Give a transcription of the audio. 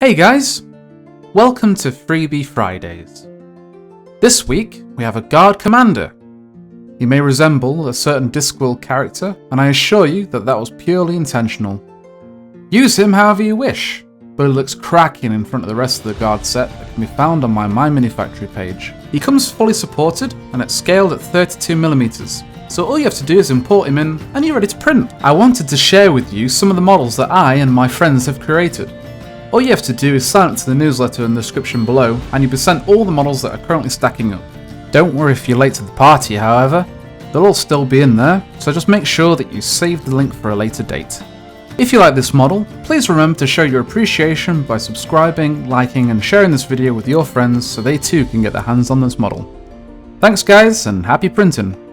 Hey guys, welcome to Freebie Fridays. This week we have a guard commander. He may resemble a certain Discworld character, and I assure you that that was purely intentional. Use him however you wish, but he looks cracking in front of the rest of the guard set that can be found on my My Mini Factory page. He comes fully supported and it's scaled at 32mm, so all you have to do is import him in and you're ready to print. I wanted to share with you some of the models that I and my friends have created. All you have to do is sign up to the newsletter in the description below and you'll be sent all the models that are currently stacking up. Don't worry if you're late to the party, however, they'll all still be in there, so just make sure that you save the link for a later date. If you like this model, please remember to show your appreciation by subscribing, liking and sharing this video with your friends so they too can get their hands on this model. Thanks guys, and happy printing!